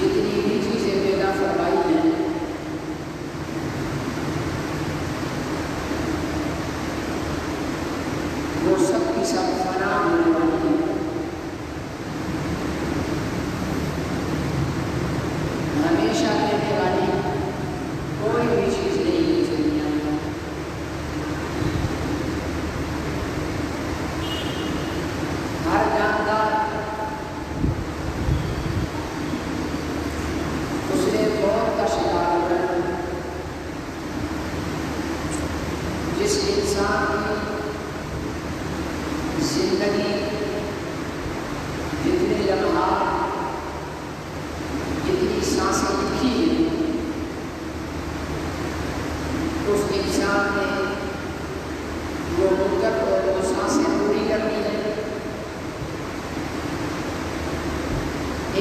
جتنی بھی چیزیں پیدا فرمائی ہیں وہ سب کی سب فنا ہونے والی ہیں۔ ہمیشہ رہنے والی کوئی بھی چیز نہیں ہے اس دنیا میں۔ ہر جاندار اس نے موت کا شکار ہو رہا ہے۔ جس انسان کی زندگی جتنے لمحات جتنی سانسیں لکھی ہیں اس انسان نے وہ مدت اور وہ سانسیں پوری کرنی ہے۔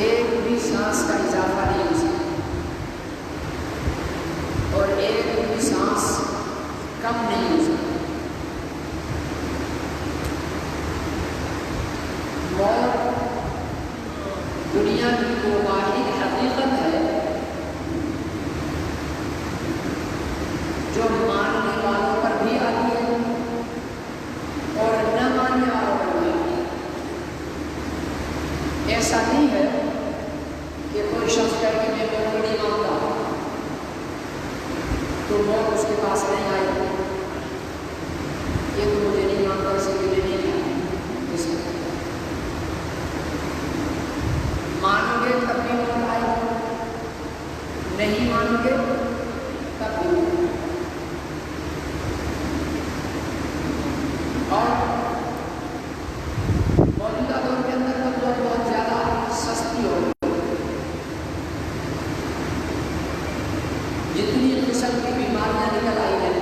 ایک بھی سانس کا اضافہ نہیں ہو سکتا اور ایک بھی سانس کم نہیں ہو سکتا۔ موت دنیا کی وہ واحد حقیقت ہے جو ماننے والوں پر بھی آتی ہے اور نہ ماننے والوں پر بھی آتی ہے۔ ایسا نہیں ہے کہ کوئی شخص کہے کہ میں موت کو نہیں مانتا تو موت اس کے پاس نہیں آئے گی، یہ تو مجھے نہیں مانتا اس کے لیے نہیں آئے۔ مانو گے تب بھی موت آئے گی، نہیں مانو گے تب بھی موت۔ اور موجودہ دور کے اندر تو موت بہت زیادہ سستی ہو گئی۔ جتنی قسم کی بیماریاں نکل آئی ہیں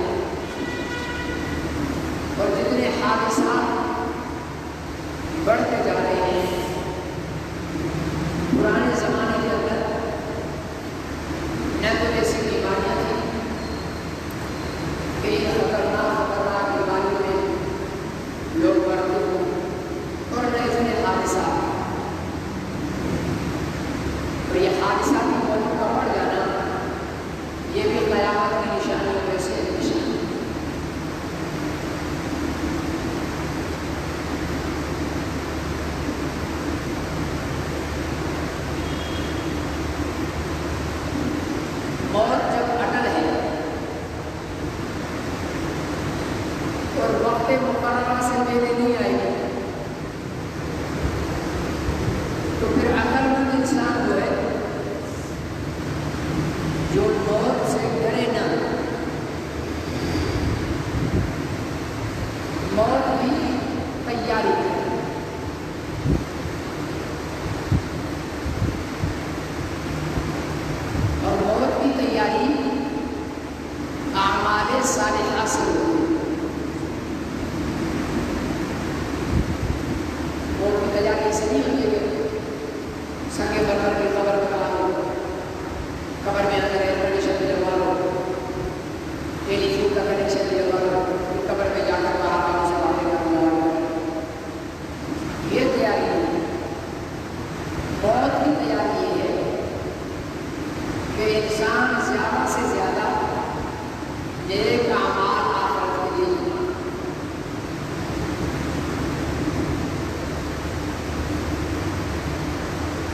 اور جتنے حادثات بڑھتے جا رہے ہیں، پرانے زمانے کے اندر نہ تو ایسی بیماریاں تھیں کہ یہ خطرناک بیماریوں میں لوگ مرتے ہوں اور نہ اتنے حادثات، اور یہ حادثات کی موت کا بڑھ جانا یہ بھی قیامت کی نشانیوں میں سے ایک نشانی ہے۔ موت جب اٹل ہے اور وقت مقررہ سے پہلے نہیں آئے گی تو پھر عقل مند انسان جو ہے جو موت سے ڈرے نہ، موت بھی تیاری ہے۔ اور موت کی تیاری اعمال صالحہ سے ہوتی ہے۔ موت کی تیاری ایسے نہیں ہوتی ہے کہ سنگے بندر کی قبر بنا لو، قبر میں اندر ایئر کنڈیشن لگوا لو، ٹیلی فون کا کنیکشن لگوا لو، قبر میں جا کر باہر کام سے باہر کرنا لو، یہ تیاری نہیں ہے۔ موت کی تیاری یہ ہے کہ انسان زیادہ سے زیادہ نیک اعمال آخرت کے لیے جمع۔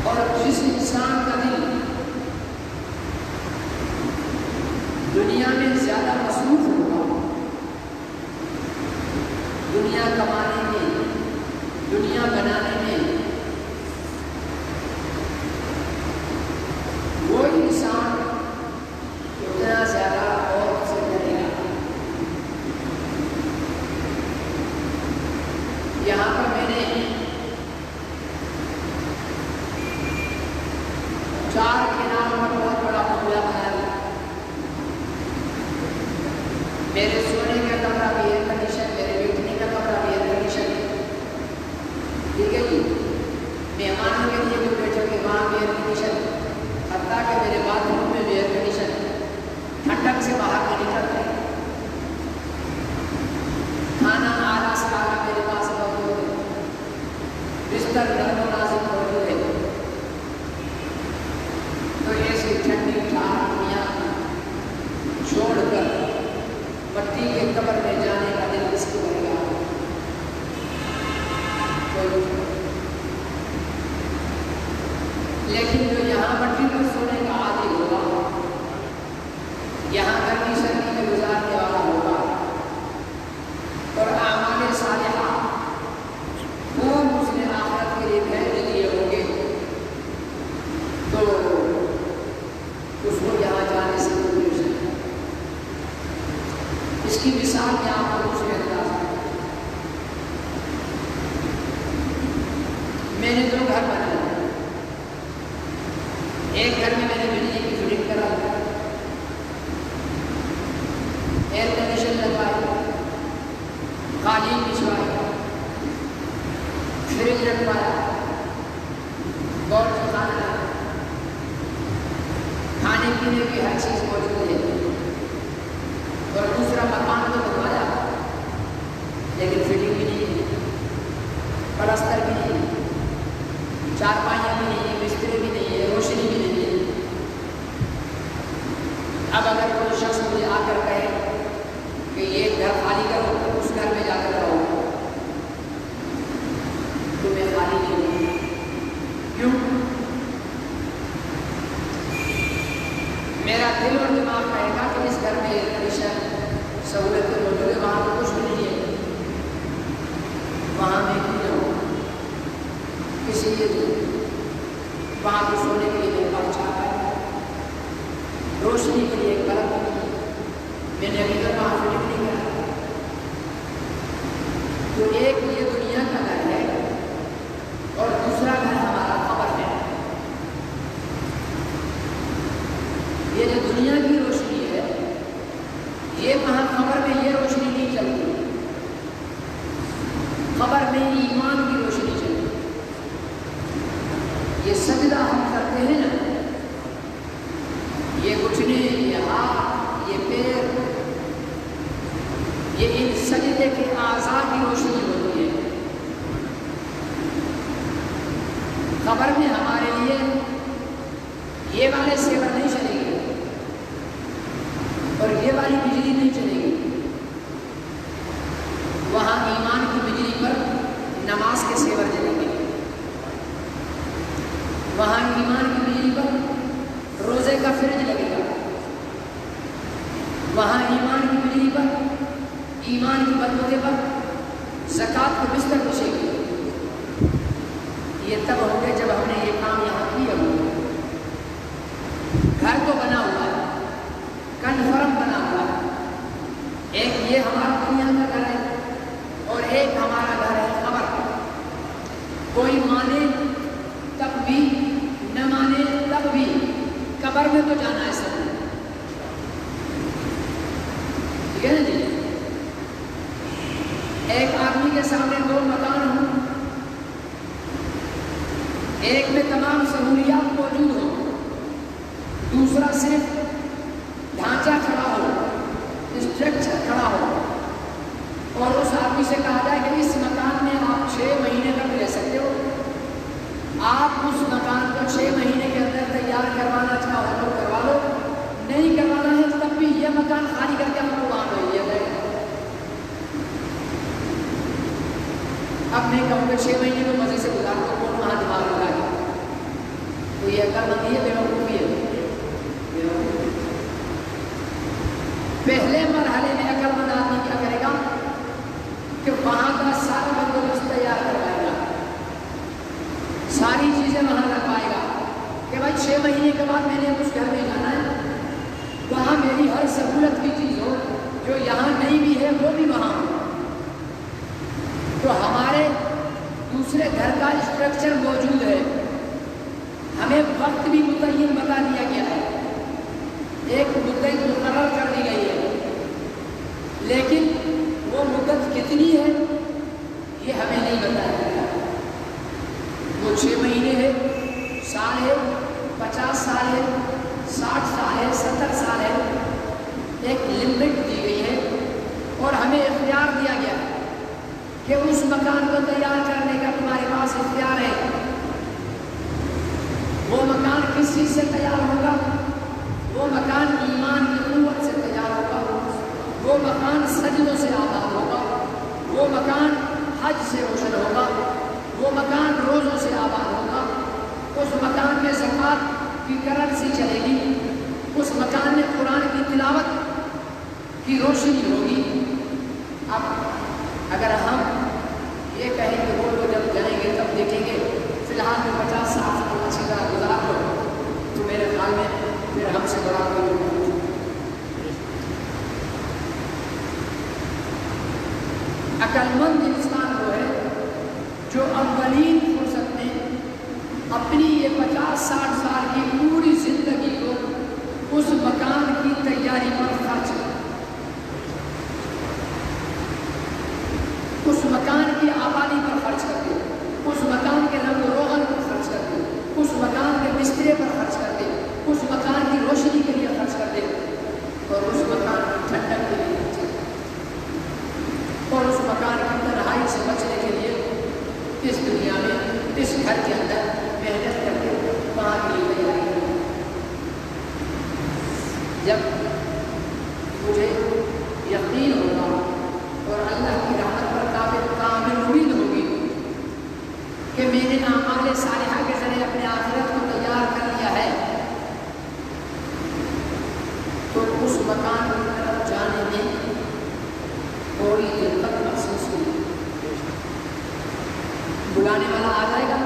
اور جس انسان کا دل دنیا میں زیادہ مصروف ہوگا، دنیا کمانے میں، دنیا بنانے میں، وہ انسان اتنا زیادہ موت سے ڈرے گا۔ یہاں پر میں نے 4 کناروں پر بہت بڑا معاملہ بنایا۔ میرے سونے کا کمرہ بھی ایئر کنڈیشن، میرے بیٹھنے کا کمرہ بھی ایئر کنڈیشن، ٹھیک ہے جی۔ مہمانوں کے لیے جو بیٹھو گے وہاں بھی ایئر کنڈیشن، حتیٰ کہ میرے باتھ روم میں بھی ایئر کنڈیشن، ٹھنڈک سے باہر نہیں نکلتے۔ کھانا اعلیٰ سے اعلیٰ میرے پاس موجود ہے، بستر نرم و نازک موجود ہے۔ قبر میں جانے کا دل کس کو کرے گا؟ لیکن جو یہاں مٹی پر سونے کا عادی ہوگا، یہاں گرمی سردی میں گزارنے والا ہوگا اور اعمال صالحہ وہ اس نے آخرت کے لیے بھیج دیے ہوں گے، تو اس کو یہاں جانے سے گزر جائے۔ اس کی مثال میں آپ کو کچھ انداز ہے۔ میں نے 2 گھر بنائے، ایک گھر میں نے بجلی کی فٹنگ کرا، ایئر کنڈیشن لگوائی، قالین بچھوائی، فریج رکھوایا، گوشت کھانا، کھانے پینے کی ہر چیز موجود ہے، اور دوسرا مکان تو بنوایا لیکن فٹنگ بھی نہیں ہے، پلستر بھی نہیں ہے، چارپائیاں بھی نہیں ہے، بسترے بھی نہیں ہے، روشنی بھی نہیں ہے۔ اب اگر کوئی شخص مجھے آ کر کہے کہ یہ گھر خالی کرو، اس گھر میں جا کر رہو، تو میں خالی نہیں ہوں۔ کیوں؟ میرا دل اور دماغ کہے گا کہ اس گھر میں ایئر کنڈیشن سہولتیں موجود ہے، وہاں تو کچھ بھی نہیں ہے، وہاں میں کیوں جاؤں؟ اسی لیے وہاں تو سونے کے لیے میرے پاس چاہتا ہے، روشنی کے لیے ایک بلب نہیں، میں نے ابھی تک وہاں فٹنگ نہیں کرا۔ تو ایک یہ دنیا کا گھر ہے اور دوسرا گھر ہمارا قبر ہے۔ یہ جو دنیا کی روشنی ہے، یہ وہاں قبر میں یہ روشنی نہیں چلتی، قبر میں ایمان کی روشنی چلتی۔ یہ سجدہ ہم کرتے ہیں نا، یہ گھٹنے، یہ ہاتھ، یہ پیر، یہ ان سجدے کے اعضاء کی روشنی ہوتی ہے۔ قبر میں ہمارے لیے یہ والے سیور نہیں چلے گی اور یہ والی بجلی نہیں چلے گی، وہاں ایمان کی بجلی پر نماز کے سیور چلیں گے، وہاں ایمان کی بجلی پر روزے کا فرج لگے گا، وہاں ایمان کی بجلی پر، ایمان کی بلبوتے پر زکوٰۃ کے بستر بچھے گے۔ یہ تب ہوں گے جب ہم نے یہ کام یہاں کیا ہو۔ گھر تو بنا ہوا ہے، کنفرم بنا ہوا ہے، ایک یہ ہمارا دنیا کا گھر ہے اور ایک ہمارا گھر ہے قبر۔ کوئی مانے تب بھی، نہ مانے تب بھی، قبر میں تو جانا ہے سب نے، ٹھیک ہے نا جی؟ ایک آدمی کے سامنے 2 مکان ہوں، ایک میں تمام سہولیات موجود ہوں، دوسرا صرف ڈھانچہ کھڑا ہو، اسٹرکچر کھڑا ہو، اور اس آدمی سے کہا جائے کہ اس مکان میں آپ 6 مہینے تک رہ سکتے ہو، آپ اس مکان کو 6 مہینے کے اندر تیار کروانا چاہو تو کروا لو، نہیں کروانا ہے تب بھی یہ مکان خالی کر کے ہم کو وہاں بھیج دیا جائے۔ اب میں کہوں کہ 6 مہینے تو مزے سے گزار دو، کون وہاں دماغ لگائے؟ تو یہ عقل مندی ہے، بیوقوفی ہے۔ پہلے مرحلے میں عقل مند آدمی کیا کرے گا کہ وہاں کا سارا بندوبست تیار کروائے گا، ساری چیزیں وہاں رکھوائے گا کہ بھائی 6 مہینے کے بعد میں نے اس گھر میں جانا ہے، وہاں میری ہر سہولت کی چیز ہو، جو یہاں نہیں بھی ہے وہ بھی وہاں ہو۔ تو ہمارے دوسرے گھر کا اسٹرکچر موجود ہے، ہمیں وقت بھی متعین بتا دیا گیا ہے، ایک مدت مقرر کر دی گئی ہے، لیکن وہ مدت کتنی ہے یہ ہمیں نہیں بتایا گیا۔ وہ 6 مہینے ہے، سال ہے، 50 سال ہے، 60 سال ہے، 70 سال ہے، ایک لمٹ دی گئی ہے اور ہمیں اختیار دیا گیا ہے کہ اس مکان کو تیار کرنے کا تمہارے پاس اختیار ہے۔ وہ مکان کس چیز سے تیار ہوگا؟ وہ مکان ایمان کی قوت سے تیار ہوگا، وہ وہ مکان سجدوں سے آباد ہوگا، وہ مکان حج سے روشن ہوگا، وہ مکان روزوں سے آباد ہوگا، اس مکان میں زکوٰۃ کی کرنسی چلے گی، اس مکان میں قرآن کی تلاوت کی روشنی ہوگی۔ اب اگر ہم یہ کہیں کہ وہ لوگ جب جائیں گے تب دیکھیں گے، فی الحال میں 50-60 سال اچھی طرح گزار لو، تو میرے خیال میں پھر ہم سے بڑا کوئی نہیں۔ عقل مند انسان وہ ہے جو اولین فرصت میں اپنی یہ 50-60 سال کی پوری زندگی کو اس مکان کی تیاری پر خرچ کرے، اس مکان کی آبادی پر خرچ کر دے، اس مکان کے رنگ و روغن پر خرچ کر دے، اس مکان کے بسترے پر خرچ کر دے، اس مکان کی روشنی کے لیے خرچ کر دے، اور اس مکان کی ٹھنڈک کے لیے خرچ کر دے، اور اس مکان کی تنہائی سے بچنے کے لیے اس دنیا میں اس گھر کے اندر محنت کر کے وہاں کی تیاری کرے۔ جب مجھے یقین ہوگا اور اللہ کی رحمت پر کامل امید ہوگی کہ میں نے اعمال صالحہ کے ذریعے اپنے آخرت کو تیار کر لیا ہے، تو اس مکان کی طرف جانے میں کوئی دقت محسوس نہیں، بلانے والا آ جائے گا،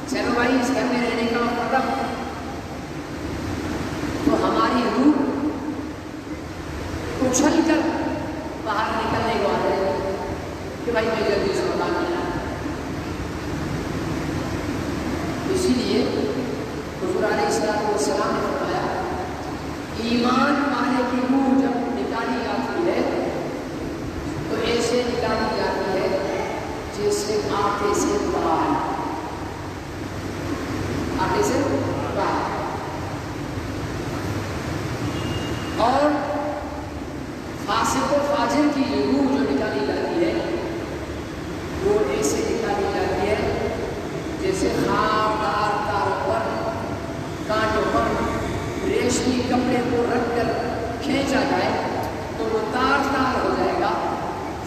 چلو بھائی اس گھر میں رہنے کا مطلب، تو ہماری روح اچھل کر باہر نکلنے کو آ جائے گا کہ بھائی میں جلدی سے مکان لینا۔ اسی لیے حضور علیہ السلام نے فرمایا، ایمان والے کی روح جب نکالی جاتی ہے تو ایسے نکالی جاتی ہے جیسے آٹے سے باہر، آٹے سے باہر، اور فاسق و فاجر کی روح جو نکالی جاتی ہے وہ ایسے نکالی جاتی ہے جیسے خاردار تاروں پر، کانٹوں پر ریشمی کپڑے کو رکھ کر کھینچا جائے تو وہ تار تار ہو جائے گا۔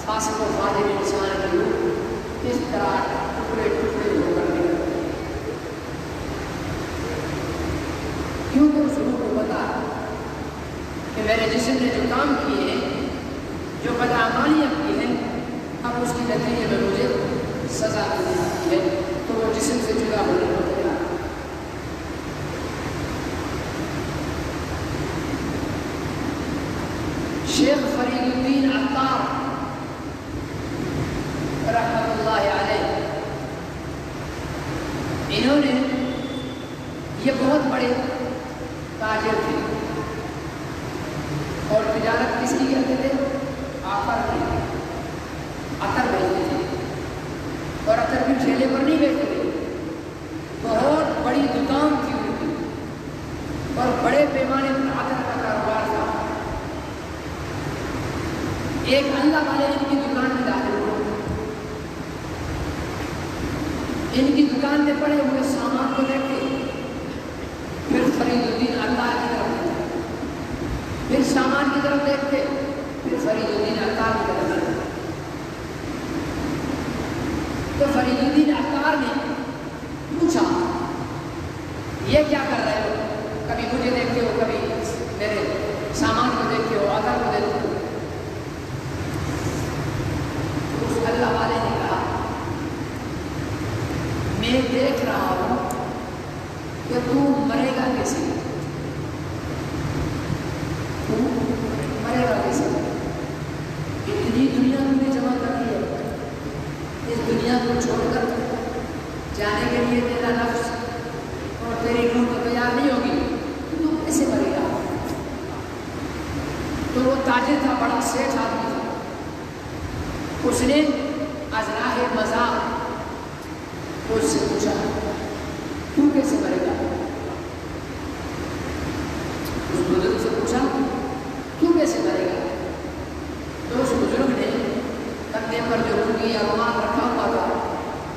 فاسق و فاجر انسان کی روح اس طرح ٹکڑے ٹکڑے ہو کر نکلتے ہیں، کیونکہ اس روح کو پتا کہ میرے جسم نے جو کام کیے ہیں، جو بدعمالیاں کی ہیں، اب اس کی نتیجے میں مجھے سزا ملنے والی ہے، تو وہ جسم سے جدا ہونے کو تیار ہے۔ شیخ فرید الدین عطار رحمۃ اللہ علیہ، انہوں نے یہ بہت بڑے تاجر تھے اور تجارت کس کی کرتے تھے؟ آفر کی، عطر بیچتے تھے، اور عطر بھی ٹھیلے پر نہیں بیچتے تھے، بہت بڑی دکان تھی ان کی، اور بڑے پیمانے پر عطر کا کاروبار تھا۔ ایک اللہ والے ان کی دکان میں داخل ہوئے، ان کی دکان میں پڑے ہوئے سامان کو دیکھتے، پھر فرید الدین اللہ کی طرف دیکھتے، پھر سامان کی طرف دیکھتے، پھر فرید الدین عطار کی طرف دیکھتے۔ تو فرید الدین عطار نے پوچھا، یہ کیا کر رہے ہو؟ کبھی مجھے دیکھتے ہو، کبھی میرے سامان کو دیکھتے ہو، عطر کو دیکھتے ہو۔ اس اللہ والے نے کہا، میں دیکھ رہا ہوں کہ تو مرے گا کیسے، تو مرے گا کیسے؟ اتنی دنیا تم نے جمع کر لی ہے، اس دنیا کو چھوڑ کر جانے کے لیے تیرا نفس اور تیری روح تو تیار نہیں ہوگی، تو کیسے مرے گا؟ تو وہ تاجر تھا، بڑا سیٹھ آدمی تھا، اس نے ازراہ مزاح اس سے پوچھا، تو کیسے مرے گا؟ اس بزرگ سے پوچھا، تو کیسے مرے گا؟ تو اس بزرگ نے کندھے پر جو روٹی یا رومال رکھا ہوا تھا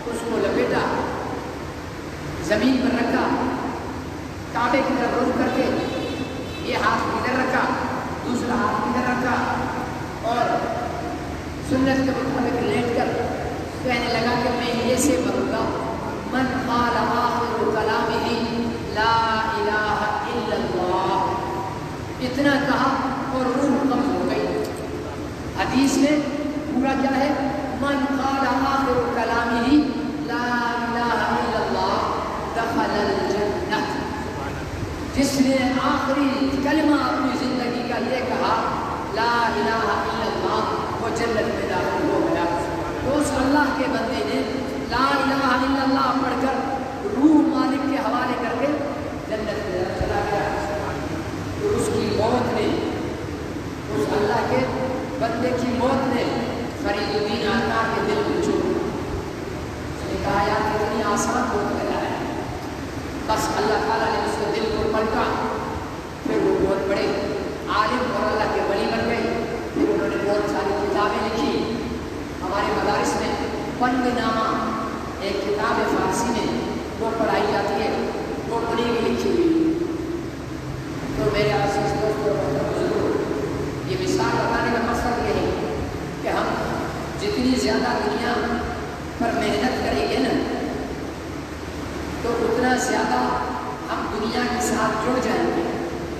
اس کو لپیٹا، زمین پر رکھا، کعبے کی طرف رخ کر کے یہ ہاتھ ادھر رکھا، دوسرا ہاتھ ادھر رکھا، اور سنت کے مطابق لیٹ کر کہنے لگا کہ میں یہ سے بنوں گا من قال آخر کلامہ لا الہ الا اللہ، اتنا کہا اور روح قبض ہو گئی۔ حدیث میں پورا کیا ہے؟ من قال آخر کلامہ لا الہ الا اللہ دخل الجنہ، جس نے آخری کلمہ اپنی زندگی کا یہ کہا لا الہ الا اللہ، وہ جنت میں داخل ہو گیا۔ تو اس اللہ کے بندے نے لا الہ الا اللہ پڑھ کر روح مالک کے حوالے کر کے جنت میں چلا گیا۔ تو اس کی موت نے، اس اللہ کے بندے کی موت نے فرید الدین عطار کے دل کو چھو دیا۔ اس نے کہا یار کتنی آسان موت ملا ہے، بس اللہ تعالیٰ نے اس کے دل کو پلٹا، پھر وہ بہت بڑے عالم اور اللہ کے ولی بن گئے۔ پھر انہوں نے بہت ساری کتابیں لکھی۔ ہمارے مدارس میں پند نامہ ایک کتاب ہے فارسی میں، وہ پڑھائی جاتی ہے، وہ انہیں بھی لکھی ہوئی۔ تو میرے عزیز دوستوں اور بزرگوں، یہ مثال بتانے کا مقصد یہ ہے کہ ہم جتنی زیادہ دنیا پر محنت کریں گے نا، تو اتنا زیادہ ہم دنیا کے ساتھ جڑ جائیں گے،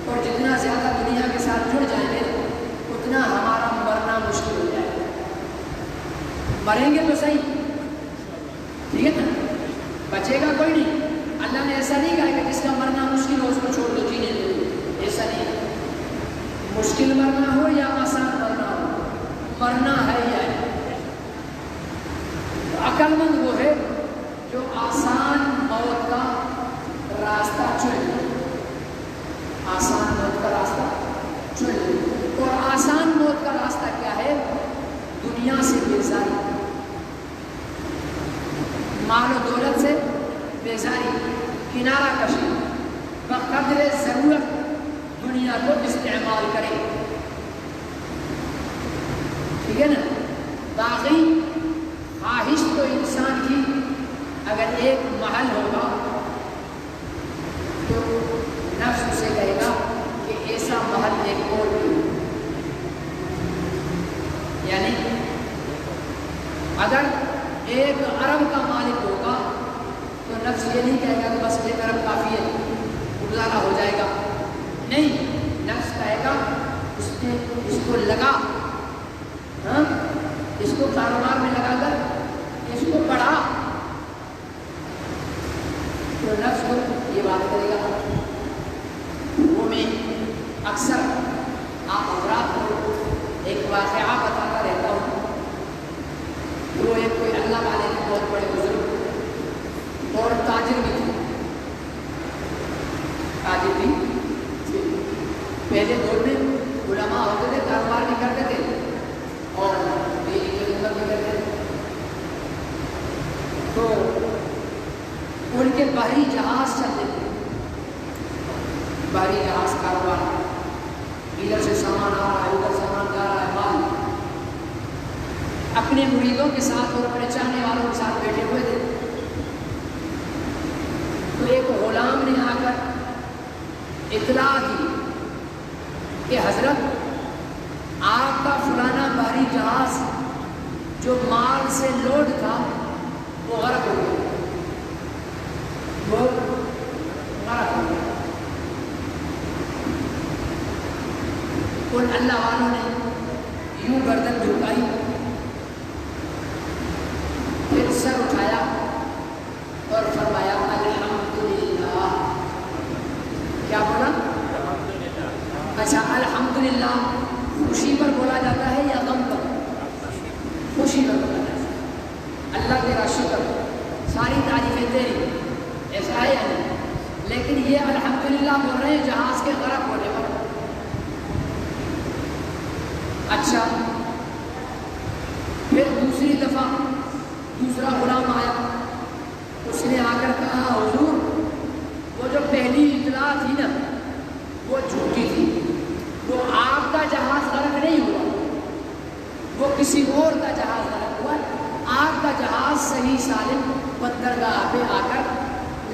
اور جتنا زیادہ دنیا کے ساتھ جڑ جائیں گے اتنا ہمارا مرنا مشکل ہو جائے گا۔ مریں گے تو صحیح، ٹھیک ہے نا، بچے گا کوئی نہیں۔ اللہ نے ایسا نہیں کہا کہ جس کا مرنا مشکل ہو اس کو چھوڑ دو جینے دو، ایسا نہیں۔ مشکل مرنا ہو یا آسان مرنا ہو، مرنا ہے یا ہے۔ عقل مند وہ ہے جو آسان موت کا راستہ چن لے، آسان موت کا راستہ چن لے۔ اور آسان موت کا راستہ کیا ہے؟ دنیا سے بیزاری، مال و دولت سے بیزاری، کنارہ کشی، بقدر ضرورت دنیا کو استعمال کرے، ٹھیک ہے نا۔ باقی خواہش تو انسان کی اگر ایک محل ہوگا تو نفس اسے کہے گا کہ ایسا محل ایک اور بھی، یعنی اگر 1 ارب کا مالک ہوگا تو نفس یہ نہیں کہے گا کہ بس 1 ارب کافی ہے، گزارا ہو جائے گا، نہیں، نفس کہے گا اس کو لگا، ہاں، اس کو کاروبار میں لگا کر اس کو پڑھا، تو نفس کو یہ بات کرے گا۔ وہ میں اکثر آپ حضرات کو ایک واقعہ بتاتا رہتا ہوں۔ وہ ایک کوئی اللہ والے کے بہت بڑے بزرگ اور تاجر بھی تھے، تاجر بھی تھے۔ پہلے دور میں علماء ہوتے تھے، کاروبار بھی کرتے تھے اور دینی خدمت بھی کرتے تھے۔ تو ان کے بحری جہاز چلتے تھے، بحری جہاز کاروبار، ادھر سے سامان آ رہا ہے، ادھر سامان جا رہا ہے، مال۔ اپنے مریدوں کے ساتھ اور اپنے چاہنے والوں کے ساتھ بیٹھے ہوئے تھے۔ تو ایک غلام نے آ کر اطلاع دی کہ حضرت آپ کا فلانا بحری جہاز جو مال سے لوڈ تھا وہ غرق ہو گیا، وہ غرق ہو گیا۔ ان اللہ والوں نے یوں گردن جھکائی، پھر سر اٹھایا اور فرمایا الحمدللہ۔ کیا بولا؟ اچھا، الحمدللہ خوشی پر بولا جاتا ہے یا غم پر؟ خوشی پر بولا جاتا ہے۔ اللہ تیرا شکر، ساری تعریفیں تیری، ایسا ہے یا نہیں؟ لیکن یہ الحمدللہ بول رہے ہیں جہاز کے غرق ہونے پر۔ اچھا، پھر دوسری دفعہ دوسرا غلام آیا، اس نے آ کر کہا حضور وہ جو پہلی اطلاع تھی نا وہ جھوٹی تھی، وہ آپ کا جہاز غرق نہیں ہوا، وہ کسی اور کا جہاز غرق ہوا، آپ کا جہاز صحیح سالم بندرگاہ پہ آ کر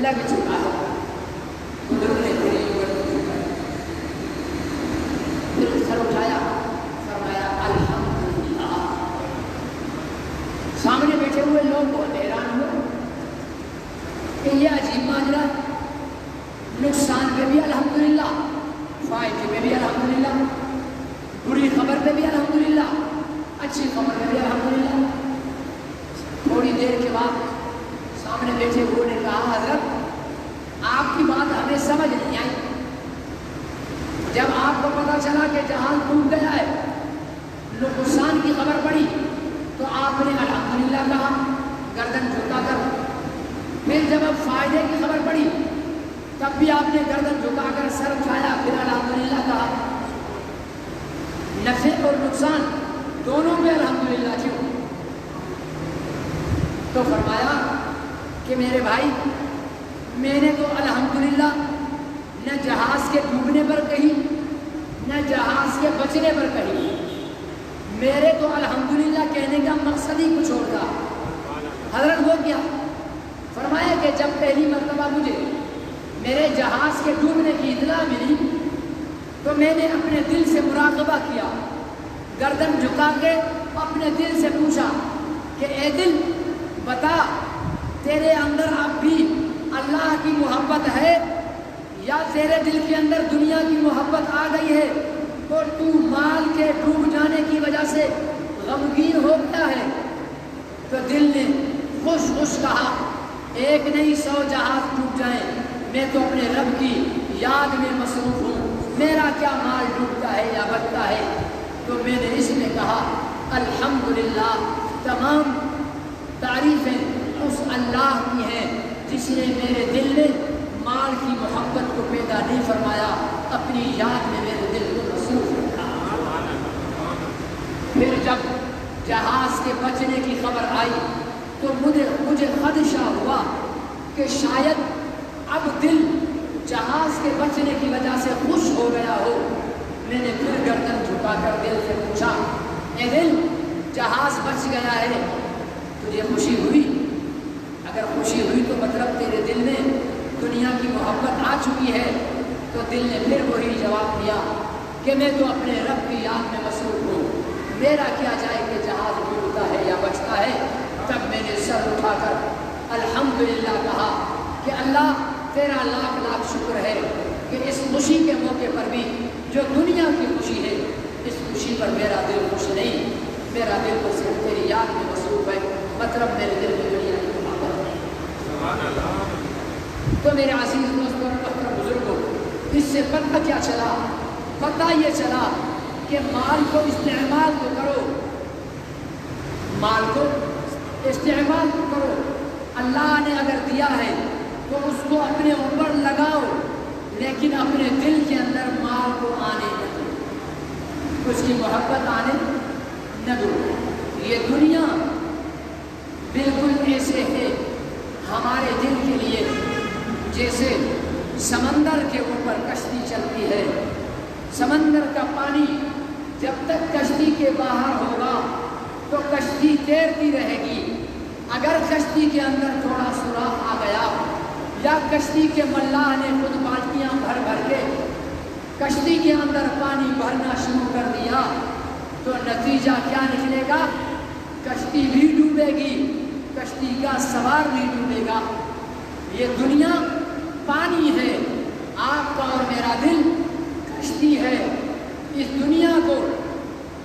لگ چکا ہے۔ بزرگ نے پھر سر اٹھایا، فرمایا الحمد نقصان پہ بھی الحمدللہ، فائدے پہ بھی الحمدللہ، بری خبر پہ بھی الحمدللہ، اچھی خبر پہ بھی الحمدللہ۔ تھوڑی دیر کے بعد سامنے بیٹھے ہوئے نے کہا حضرت آپ کی بات ہمیں سمجھ نہیں آئی، جب آپ کو پتا چلا کہ جہاز ڈوب گیا ہے، نقصان کی خبر پڑی تو آپ نے الحمدللہ کہا گردن جھکا کر، پھر جب اب فائدے کی خبر پڑی تب بھی آپ نے گردن جھکا کر سر اٹھایا، پھر الحمدللہ کہا۔ نفع اور نقصان دونوں میں الحمدللہ کیوں؟ تو فرمایا کہ میرے بھائی میں نے تو الحمدللہ نہ جہاز کے ڈوبنے پر کہی نہ جہاز کے بچنے پر کہی، میرے تو الحمدللہ کہنے کا مقصد ہی کچھ اور تھا۔ حضرت وہ کیا؟ فرمایا کہ جب پہلی مرتبہ مجھے میرے جہاز کے ڈوبنے کی اطلاع ملی تو میں نے اپنے دل سے مراقبہ کیا، گردن جھکا کے اپنے دل سے پوچھا کہ اے دل بتا تیرے اندر اب بھی اللہ کی محبت ہے یا تیرے دل کے اندر دنیا کی محبت آ گئی ہے اور تو مال کے ڈوب جانے کی وجہ سے غمگین ہو گیا ہے؟ تو دل نے خوش خوش کہا ایک نہیں 100 جہاز ڈوب جائیں میں تو اپنے رب کی یاد میں مصروف ہوں، میرا کیا مال ڈوبتا ہے یا بچتا ہے؟ تو میں نے اس میں کہا الحمدللہ تمام تعریفیں اس اللہ کی ہیں جس نے میرے دل میں مال کی محبت کو پیدا نہیں فرمایا، اپنی یاد میں میرے دل کو مصروف رکھا۔ پھر جب جہاز کے بچنے کی خبر آئی تو مجھے خدشہ ہوا کہ شاید اب دل جہاز کے بچنے کی وجہ سے خوش ہو گیا ہو۔ میں نے پھر گردن جھکا کر دل سے پوچھا اے دل جہاز بچ گیا ہے تجھے خوشی ہوئی؟ اگر خوشی ہوئی تو مطلب تیرے دل میں دنیا کی محبت آ چکی ہے۔ تو دل نے پھر وہی جواب دیا کہ میں تو اپنے رب کی یاد میں مصروف ہوں، میرا کیا جائے کہ جہاز ڈوبتا ہے یا بچتا ہے۔ تب میں نے سر اٹھا کر الحمدللہ کہا کہ اللہ تیرا لاکھ لاکھ شکر ہے کہ اس خوشی کے موقع پر بھی جو دنیا کی خوشی ہے اس خوشی پر میرا دل خوش نہیں، میرا دل تو صرف تیری یاد میں مصروف ہے، مطلب میرے دل میں دنیا کی محبت ہے۔ سبحان اللہ۔ تو میرے عزیز دوستوں اور محترم بزرگوں، اس سے پتہ کیا چلا؟ پتہ یہ چلا کہ مال کو استعمال تو کرو، مال کو استعمال تو کرو، اللہ نے اگر دیا ہے تو اس کو اپنے اوپر لگاؤ، لیکن اپنے دل کے اندر مال کو آنے نہ دو، اس کی محبت آنے نہ دو۔ یہ دنیا بالکل ایسے ہے ہمارے دل کے لیے جیسے سمندر کے اوپر کشتی چلتی ہے، سمندر کا پانی جب تک کشتی کے باہر ہوگا تو کشتی تیرتی رہے گی، اگر کشتی کے اندر تھوڑا سوراخ آ گیا یا کشتی کے ملاح نے خود بالٹیاں بھر بھر کے کشتی کے اندر پانی بھرنا شروع کر دیا تو نتیجہ کیا نکلے گا؟ کشتی بھی ڈوبے گی، کشتی کا سوار بھی ڈوبے گا۔ یہ دنیا پانی ہے، آپ کا اور میرا دل کشتی ہے۔ اس دنیا کو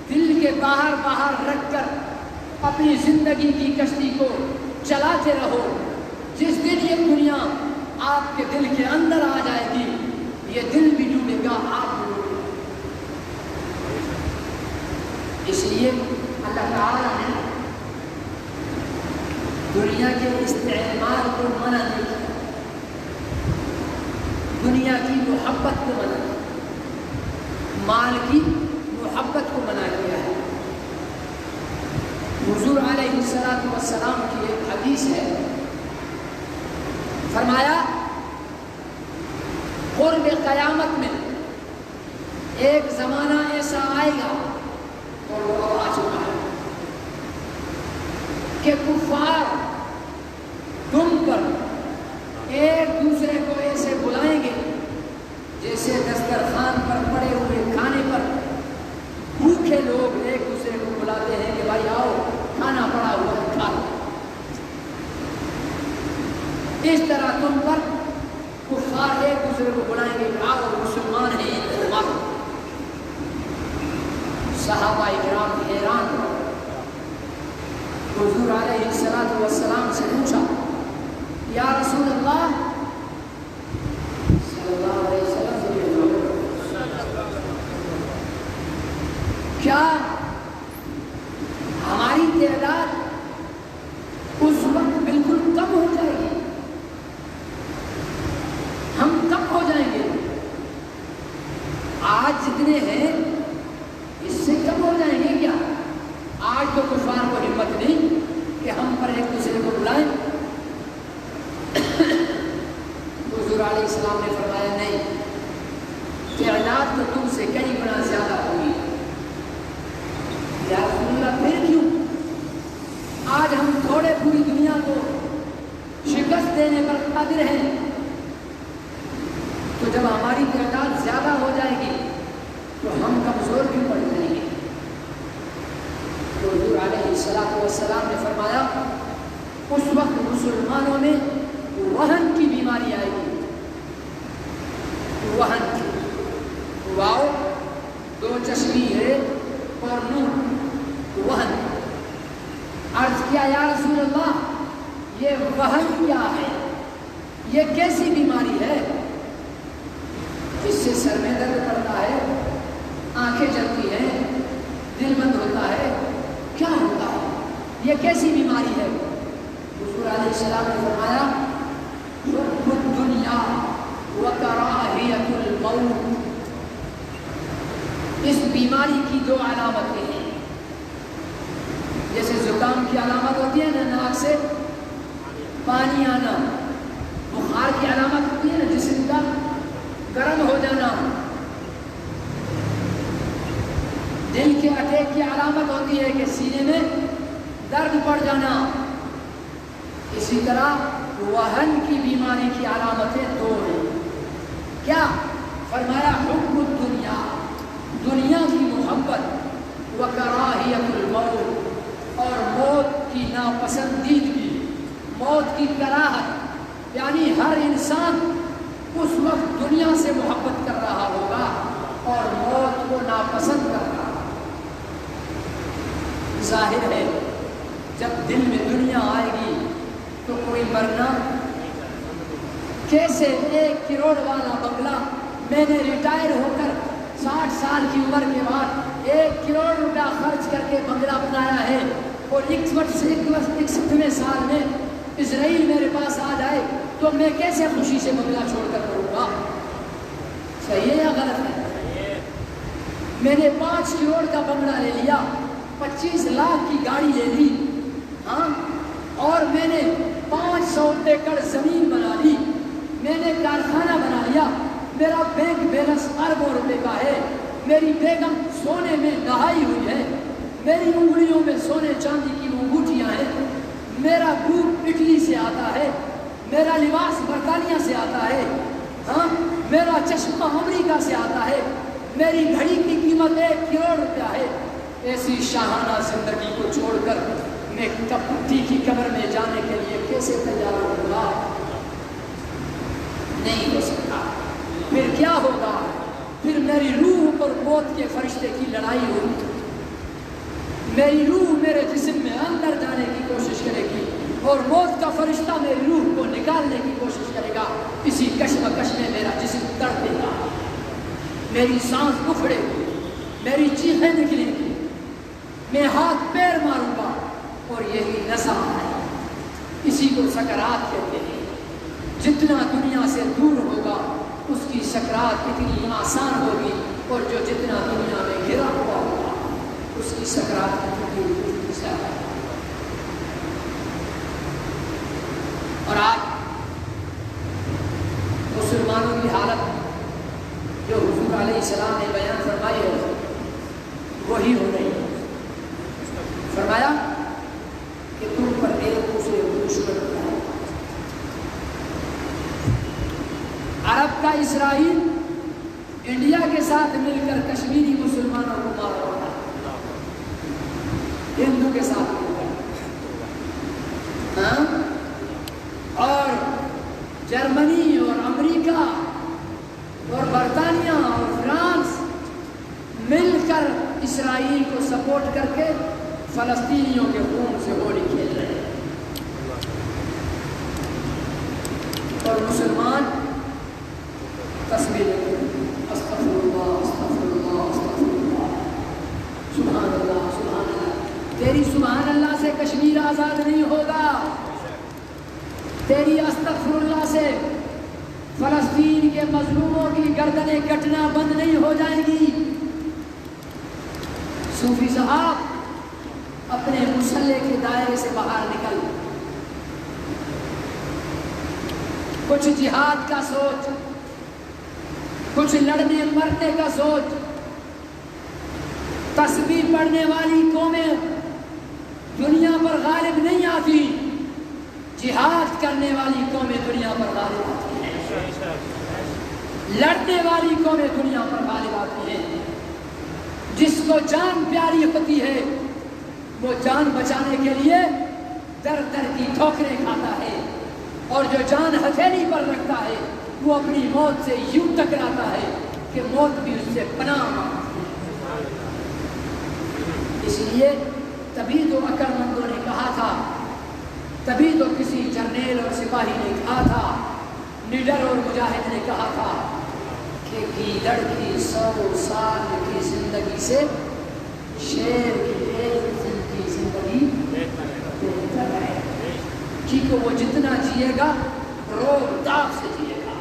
دل کے باہر باہر رکھ کر اپنی زندگی کی کشتی کو چلاتے رہو۔ جس دن یہ دنیا آپ کے دل کے اندر آ جائے گی یہ دل بھی ڈوبے گا، آپ بھی ڈوبے گا۔ اس لیے اللہ تعالیٰ نے دنیا کے استعمال کو منع نہیں کیا، دنیا کی محبت کو منع کیا، مال کی محبت کو منع کیا ہے۔ حضور علیہ السلام کی ایک حدیث ہے، فرمایا قرب قیامت میں ایک زمانہ ایسا آئے گا اور وہ آ چکا ہے کہ کفار تم پر ایک دوسرے کو ایسے بلائیں گے جیسے دسترخوان پر پڑے ہوئے کھانے پر بھوکے لوگ ایک دوسرے کو بلاتے ہیں کہ بھائی آؤ کھانا پڑا ہوا ہے کھا لو۔ اس طرح تم پر کفار ایک دوسرے دوسرے کو بلائیں گے کہ آؤ مسلمان ہیں ان کو مارو. صحابہ کرام حیران ہو. حضور علیہ السلام سے پوچھا یا رسول اللہ صلی اللہ علیہ وسلم کیا ہماری تعداد اس وقت بالکل کم ہو جائے گی؟ ہم کم ہو جائیں گے؟ آج جتنے ہیں اس سے کم ہو جائیں گے کیا؟ آج تو کفار کو ہمت نہیں کہ ہم پر ایک دوسرے کو بلائیں. حضور علیہ السلام نے فرمایا نہیں، تعداد تو تم سے کئی گنا زیادہ ہوگی. یا رسول اللہ پھر کیوں؟ آج ہم تھوڑے پوری دنیا کو شکست دینے پر قادر ہیں، تو جب ہماری تعداد زیادہ ہو جائے گی تو ہم کمزور کیوں پڑ جائیں گے؟ تو حضور علیہ السلام نے فرمایا اس وقت مسلمانوں میں وہن کی بیماری آئے گی. وہن کی واؤ دو چشمی ہے اور نون وہن. عرض کیا یا رسول اللہ یہ وہن کیا ہے؟ یہ کیسی بیماری ہے جس سے سر میں درد پڑتا ہے، آنکھیں جلتی ہیں، دل بند ہوتا ہے، کیا ہوتا ہے؟ یہ کیسی بیماری ہے؟ حضور علیہ السلام نے فرمایا حب الدنیا وکراہیت الموت. اس بیماری کی دو علامتیں ہیں. جیسے زکام کی علامت ہوتی ہے نا ناک سے پانی آنا، بخار کی علامت ہوتی ہے نا جسم کا گرم ہو جانا، دل کے اٹیک کی علامت ہوتی ہے کہ سینے میں درد پڑ جانا. اسی طرح وہن کی بیماری کی علامتیں دو ہیں. کیا فرمایا؟ حب الدنیا، دنیا کی محبت، وکراہیت الموت، اور موت کی ناپسندیدگی، موت کی کراہت. یعنی ہر انسان اس وقت دنیا سے محبت کر رہا ہوگا اور موت کو ناپسند کر رہا. ظاہر ہے جب دل میں دنیا آئے گی تو کوئی مرنا کیسے؟ 1 کروڑ والا بنگلہ میں نے ریٹائر ہو کر 60 سال کی عمر کے بعد 1 کروڑ روپیہ خرچ کر کے بنگلہ بنایا ہے، اور 61ویں سال میں اسرائیل میرے پاس آ جائے تو میں کیسے خوشی سے بنگلہ چھوڑ کر کروں گا؟ صحیح ہے یا غلط ہے؟ میں نے 5 کروڑ کا بنگلہ لے لیا، 25 لاکھ کی گاڑی لے لی، ہاں، اور میں نے 500 ایکڑ زمین بنا لی، میں نے کارخانہ بنا لیا، میرا بینک بیلنس اربوں روپے کا ہے، میری بیگم سونے میں نہائی ہوئی ہے، میری انگلیوں میں سونے چاندی کی انگوٹھیاں ہیں، میرا دودھ اٹلی سے آتا ہے، میرا لباس برطانیہ سے آتا ہے، ہاں، میرا چشمہ امریکہ سے آتا ہے، میری گھڑی کی قیمت 1 کروڑ روپیہ ہے. ایسی شاہانہ زندگی کو چھوڑ کر میں کپٹی کی قبر میں جانے کے لیے کیسے تیار ہوگا؟ نہیں ہو سکتا. پھر کیا ہوگا؟ پھر میری روح اور موت کے فرشتے کی لڑائی ہوگی. میری روح میرے جسم میں اندر جانے کی کوشش کرے گی اور موت کا فرشتہ میری روح کو نکالنے کی کوشش کرے گا. اسی کشمکش میں میرا جسم تڑپے گا، میری سانس اکھڑے گی، میری چیخیں نکلیں گی، میں ہاتھ پیر ماروں گا، اور یہی نظام ہے. اسی کو سکرات کہتے ہیں. جتنا دنیا سے دور ہوگا اس کی سکرات اتنی آسان ہوگی، اور جو جتنا دنیا میں گھرا ہوا ہوگا اس کی سکرات اتنی زیادہ. اور آج مسلمانوں کی حالت جو حضور علیہ السلام نے بیان فرمائی ہے وہی ہو رہی ہے. فرمایا کہ تم پر ایک دوسرے کو دشمن بنائے. عرب کا اسرائیل انڈیا کے ساتھ مل کر کشمیری مسلمانوں کو مار رہا ہے، ہندو کے ساتھ مل کر، ہاں، اور جرمنی اور امریکہ اور برطانیہ اور فرانس مل کر اسرائیل کو سپورٹ کر کے فلسطینیوں کے خون سے ہولی کھیل رہے ہیں، اور مسلمان تصویر استغفر اللہ استغفر اللہ استغفر اللہ، سبحان اللہ سبحان اللہ۔ تیری سبحان اللہ سے کشمیر آزاد نہیں ہوگا، تیری استغفر اللہ سے فلسطین کے مظلوموں کی گردنیں کٹنا بند نہیں ہو جائیں گی۔ صوفی صاحب اپنے مسلح کے دائرے سے باہر نکل، کچھ جہاد کا سوچ، کچھ لڑنے مرنے کا سوچ۔ تسبیح پڑھنے والی قومیں دنیا پر غالب نہیں آتی، جہاد کرنے والی قومیں دنیا پر غالب آتی ہیں، لڑنے والی قومیں دنیا پر غالب آتی ہیں۔ جس کو جان پیاری ہوتی ہے وہ جان بچانے کے لیے در در کی ٹھوکریں کھاتا ہے، اور جو جان ہتھیلی پر رکھتا ہے وہ اپنی موت سے یوں ٹکراتا ہے کہ موت بھی اس سے پناہ مانگتی ہے۔ اس لیے تبھی تو عقل مندوں نے کہا تھا، تبھی تو کسی جرنیل اور سپاہی نے کہا تھا، نیڈر اور مجاہد نے کہا تھا کہ گیدڑ کی 100 سال کی زندگی سے شیر کی 1 دن کی زندگی بہتر ہے، کیونکہ وہ جتنا جیے گا روب داغ سے جیے گا،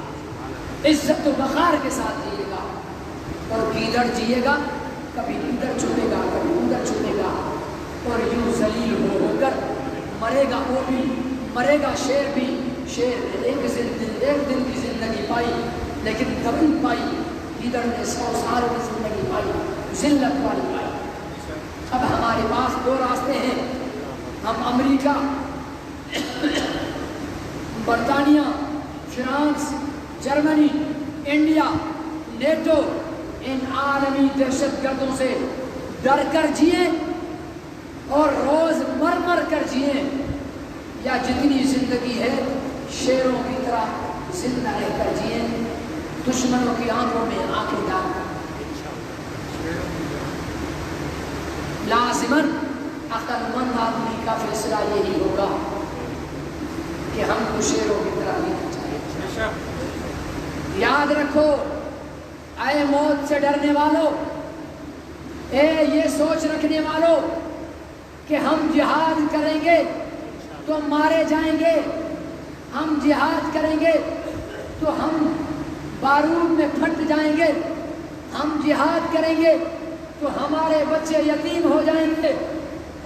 عزت و وقار کے ساتھ جیے گا، اور گیدڑ جیے گا کبھی ادھر چھپے گا کبھی ادھر چھپے گا، اور یوں ذلیل ہو کر مرے گا وہ بھی، مرے گا شیر بھی۔ شیر نے 1 دن کی زندگی پائی لیکن کبھی پائی، گیدڑ نے 100 سال کی زندگی پائی، ذلت والی پائی۔ اب ہمارے پاس 2 راستے ہیں، ہم امریکہ، برطانیہ، فرانس، جرمنی، انڈیا، نیٹو، ان عالمی دہشت گردوں سے ڈر کر جئیں اور روز مر مر کر جئیں، یا جتنی زندگی ہے شیروں کی طرح زندہ رہ کر جئیں، دشمنوں کی آنکھوں میں آنکھیں ڈال کر۔ لازماً عقل مند آدمی کا فیصلہ یہی ہوگا کہ ہم کو شیروں کی طرح جینا چاہیے۔ یاد رکھو اے موت سے ڈرنے والوں، اے یہ سوچ رکھنے والوں کہ ہم جہاد کریں گے تو مارے جائیں گے، ہم جہاد کریں گے تو ہم بارود میں پھٹ جائیں گے، ہم جہاد کریں گے تو ہمارے بچے یتیم ہو جائیں گے،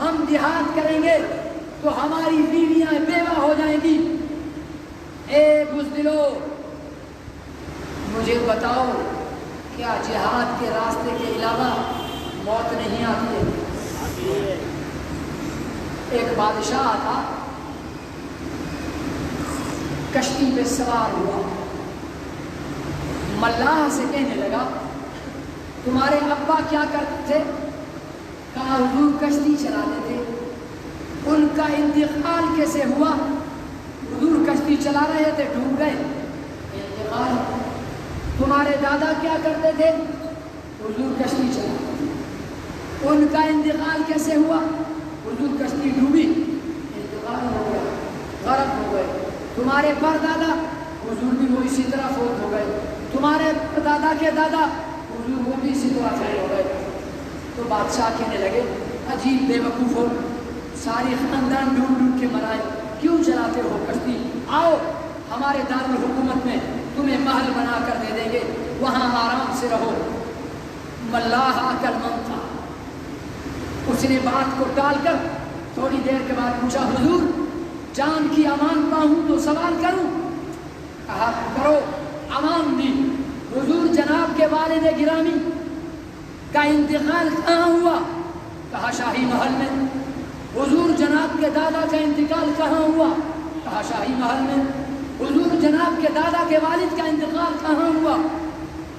ہم جہاد کریں گے تو ہماری بیویاں بیوہ ہو جائیں گی۔ اے بزدلو، مجھے بتاؤ کیا جہاد کے راستے کے علاوہ موت نہیں آتی ہے؟ ایک بادشاہ تھا، کشتی پہ سوار ہوا، ملاح سے کہنے لگا تمہارے ابا کیا کرتے تھے؟ کہا حضور کشتی چلاتے تھے۔ ان کا انتقال کیسے ہوا؟ حضور کشتی چلا رہے تھے ڈوب گئے، انتقال۔ تمہارے دادا کیا کرتے تھے؟ حضور کشتی چلاتے تھے۔ ان کا انتقال کیسے ہوا؟ حضور کشتی ڈوبی، انتقال ہو گیا، غرق ہو گئے۔ تمہارے پردادا؟ حضور بھی وہ اسی طرح فوت ہو گئے۔ تمہارے دادا کے دادا؟ حضور وہ بھی اسی طرح فوت ہو گئے۔ تو بادشاہ کہنے لگے عجیب بے وقوف ہو، ساری خاندان ڈوب ڈوب کے مرائے، کیوں چلاتے ہو کشتی؟ آؤ ہمارے دارالحکومت میں تمہیں محل بنا کر دے دیں گے، وہاں آرام سے رہو۔ ملاح عقل مند تھا، اس نے بات کو ٹال کر تھوڑی دیر کے بعد پوچھا حضور جان کی امان پاؤں تو سوال کروں؟ کہا کرو۔ امان دی۔ حضور جناب کے والد گرامی کا انتقال کہاں ہوا؟ کہا شاہی محل میں۔ حضور جناب کے دادا کا انتقال کہاں ہوا؟ کہا شاہی محل میں۔ حضور جناب کے دادا کے والد کا انتقال کہاں ہوا؟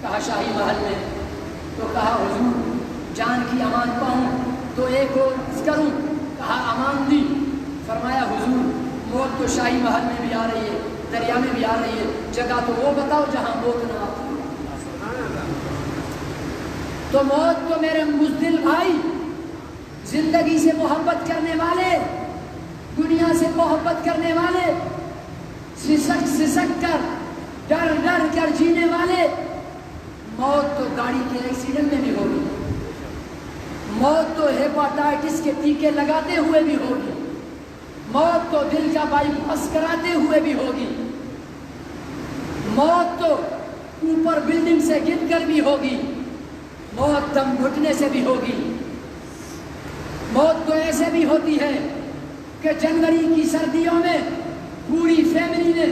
کہا شاہی محل میں۔ تو کہا حضور جان کی امان پاؤں تو ایک اور کروں؟ کہا امان دی۔ فرمایا حضور موت تو شاہی محل میں بھی آ رہی ہے، دریا میں بھی آ رہی ہے، جگہ تو وہ بتاؤ جہاں موت نہ آتی۔ تو موت تو میرے بزدل بھائی، زندگی سے محبت کرنے والے، دنیا سے محبت کرنے والے، سسک سسک کر ڈر ڈر کر جینے والے، موت تو گاڑی کے ایکسیڈنٹ میں بھی ہوگی، موت تو ہیپاٹائٹس کے ٹیکے لگاتے ہوئے بھی ہوگی، موت تو دل کا بائی پاس کراتے ہوئے بھی ہوگی، موت تو اوپر بلڈنگ سے گر کر بھی ہوگی، موت دم گھٹنے سے بھی ہوگی، موت تو ایسے بھی ہوتی ہے کہ جنوری کی سردیوں میں پوری فیملی نے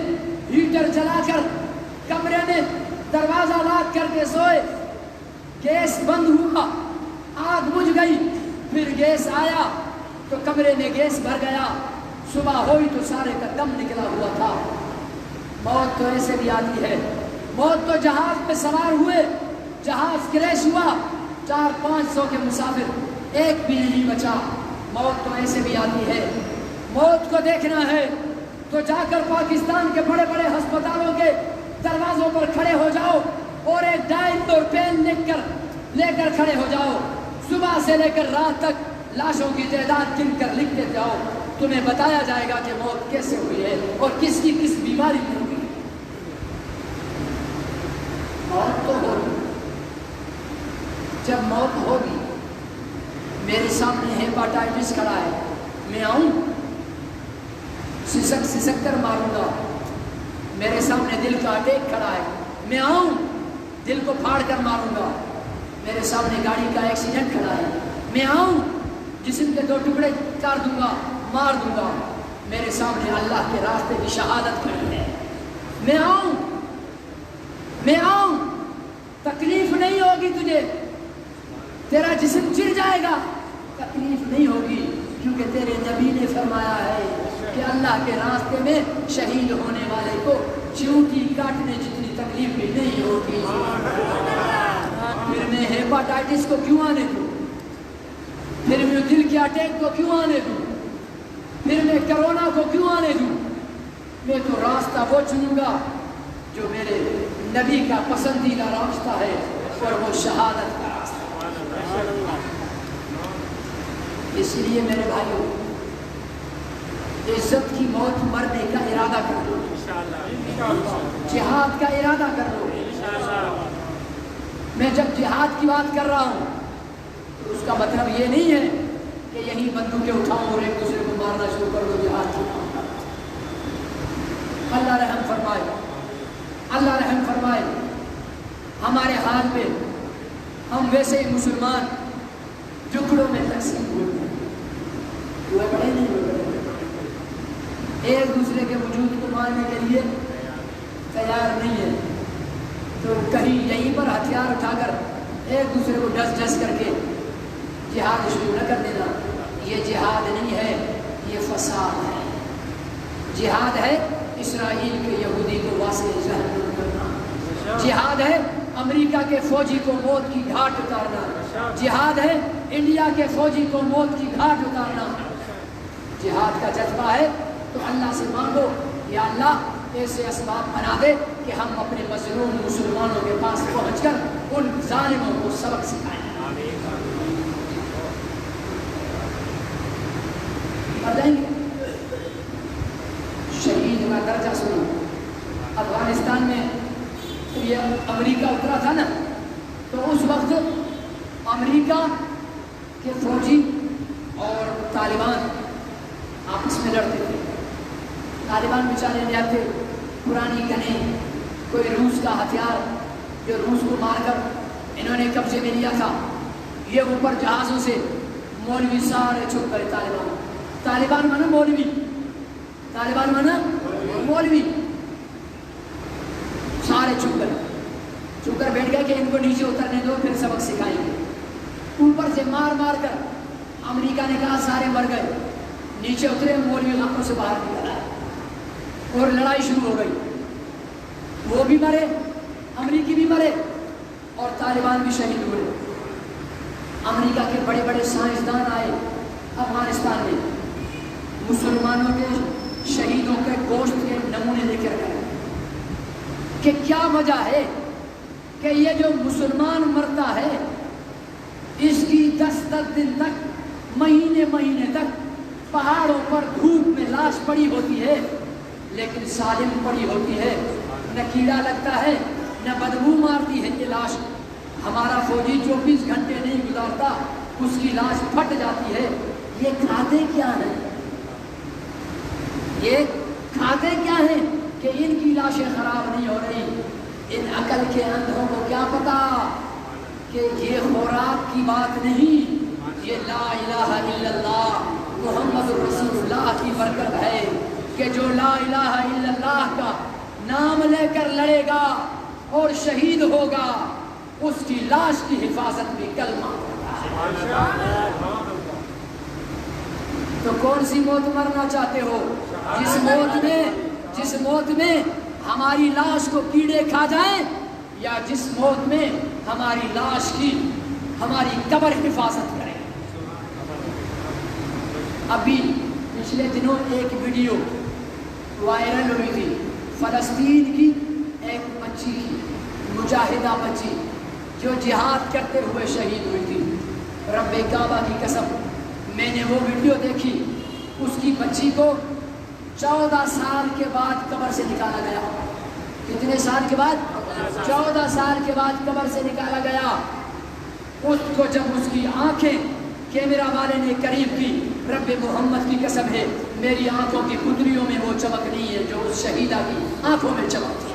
ہیٹر چلا کر کمرے میں دروازہ لاک کر کے سوئے، گیس بند ہوا، آگ بجھ گئی، پھر گیس آیا تو کمرے میں گیس بھر گیا، صبح ہوئی تو سارے کا دم نکلا ہوا تھا۔ موت تو ایسے بھی آتی ہے، موت تو جہاز پہ سوار ہوئے، جہاز کریش ہوا، 400-500 کے مسافر ایک بھی نہیں بچا، موت تو ایسے بھی آتی ہے۔ موت کو دیکھنا ہے تو جا کر پاکستان کے بڑے بڑے ہسپتالوں کے دروازوں پر کھڑے ہو جاؤ اور ایک ڈائری اور پین لے کر کھڑے ہو جاؤ، صبح سے لے کر رات تک لاشوں کی تعداد گن کر لکھتے جاؤ، تمہیں بتایا جائے گا کہ موت کیسے ہوئی ہے اور کس کی کس بیماری میں ہوئی۔ موت تو ہوگی، جب موت ہوگی، میرے سامنے ہیپاٹائٹس کھڑا ہے، میں آؤں سسک سسک کر ماروں گا، میرے سامنے دل کا اٹیک کھڑا ہے، میں آؤں دل کو پھاڑ کر ماروں گا، میرے سامنے گاڑی کا ایکسیڈنٹ کھڑا ہے، میں آؤں جسم کے 2 ٹکڑے کر دوں گا، مار دوں گا، میرے سامنے اللہ کے راستے کی شہادت کھڑی ہے، میں آؤں تکلیف نہیں ہوگی تجھے، تیرا جسم چر جائے گا، تکلیف نہیں ہوگی، کیونکہ تیرے نبی نے فرمایا ہے کہ اللہ کے راستے میں شہید ہونے والے کو چیونٹی کاٹنے جتنی تکلیف بھی نہیں ہوگی۔ پھر میں ہیپاٹائٹس کو کیوں آنے دوں، پھر میں دل کے اٹیک کو کیوں آنے دوں، پھر میں کرونا کو کیوں آنے دوں، میں تو راستہ وہ چنوں گا جو میرے نبی کا پسندیدہ راستہ ہے اور وہ شہادت کا راستہ ہے۔ اس لیے میرے بھائیوں، عزت کی موت مرنے کا ارادہ کر لو، جہاد کا ارادہ کر لو۔ میں جب جہاد کی بات کر رہا ہوں تو اس کا مطلب یہ نہیں ہے کہ یہیں بندوقیں اٹھاؤں اور ایک دوسرے کو مارنا شروع کر دو، جہاد کی۔ اللہ رحم فرمائے، اللہ رحم فرمائے ہمارے حال پہ، ہم ویسے ہی مسلمان ٹکڑوں میں تقسیم ہوئے بڑے نہیں ہوئے، ایک دوسرے کے وجود کو مارنے کے لیے تیار نہیں ہے، تو کہیں یہیں پر ہتھیار اٹھا کر ایک دوسرے کو ڈس ڈس کر کے جہاد شروع نہ کر دینا۔ یہ جہاد نہیں ہے، یہ فساد ہے۔ جہاد ہے اسرائیل کے یہودی کو واسع جہنم کرنا، جہاد ہے امریکہ کے فوجی کو موت کی گھاٹ اتارنا، جہاد ہے انڈیا کے فوجی کو موت کی گھاٹ اتارنا۔ جہاد کا جذبہ ہے تو اللہ سے مانگو، یا اللہ ایسے اسباب بنا دے کہ ہم اپنے مظلوم مسلمانوں کے پاس پہنچ کر ان ظالموں کو سبق سکھائیں۔ شہید کا درجہ سنو، افغانستان میں یہ امریکہ اترا تھا نا، تو اس وقت امریکہ کے فوجی اور طالبان آپس میں لڑتے تھے۔ طالبان بیچارے لے آتے پرانی گنیں، کوئی روس کا ہتھیار جو روس کو مار کر انہوں نے قبضے میں لیا تھا، یہ اوپر جہازوں سے مولوی سارے چھپ گئے۔ طالبان مانا مولوی، طالبان مانا مولوی، سارے چھپ کر بیٹھ گئے کہ ان کو نیچے اترنے دو، پھر سبق سکھائیں گے۔ اوپر سے مار مار کر امریکہ نے کہا سارے مر گئے، نیچے اترے، مولوی آنکھوں سے باہر نکل آئے اور لڑائی شروع ہو گئی۔ وہ بھی مرے، امریکی بھی مرے اور طالبان بھی شہید ہوئے۔ امریکہ کے بڑے بڑے سائنسدان آئے افغانستان میں، مسلمانوں کے شہیدوں کے گوشت کے نمونے لے کر گئے کہ کیا وجہ ہے کہ یہ جو مسلمان مرتا ہے اس کی 10 دن تک، مہینے تک پہاڑوں پر دھوپ میں لاش پڑی ہوتی ہے، لیکن سالم پڑی ہوتی ہے، نہ کیڑا لگتا ہے نہ بدبو مارتی ہے یہ لاش۔ ہمارا فوجی 24 گھنٹے نہیں گزارتا، اس کی لاش پھٹ جاتی ہے۔ یہ کھاتے کیا ہیں؟ یہ کھاتے کیا ہیں کہ ان کی لاشیں خراب نہیں ہو رہی؟ ان عقل کے اندھوں کو کیا پتا کہ یہ خوراک کی بات نہیں، یہ لا الہ الا اللہ محمد رسول اللہ کی برکت ہے کہ جو لا الہ الا اللہ کا نام لے کر لڑے گا اور شہید ہوگا، اس کی لاش کی حفاظت بھی کلمہ ہوگا۔ تو کون سی موت مرنا چاہتے ہو؟ جس موت میں ہماری لاش کو کیڑے کھا جائیں، یا جس موت میں ہماری لاش کی ہماری قبر حفاظت کرے؟ ابھی پچھلے دنوں ایک ویڈیو وائرل ہوئی تھی، فلسطین کی ایک بچی کی، مجاہدہ بچی جو جہاد کرتے ہوئے شہید ہوئی تھی۔ رب کعبہ کی قسم، میں نے وہ ویڈیو دیکھی، اس کی بچی کو 14 سال کے بعد قبر سے نکالا گیا۔ کتنے سال کے بعد؟ 14 سال کے بعد قبر سے نکالا گیا۔ اس کو جب اس کی آنکھیں کیمرہ والے نے قریب کی، رب محمد کی قسم ہے میری آنکھوں کی پتلیوں میں وہ چمک نہیں ہے جو اس شہیدہ کی آنکھوں میں چمک تھی۔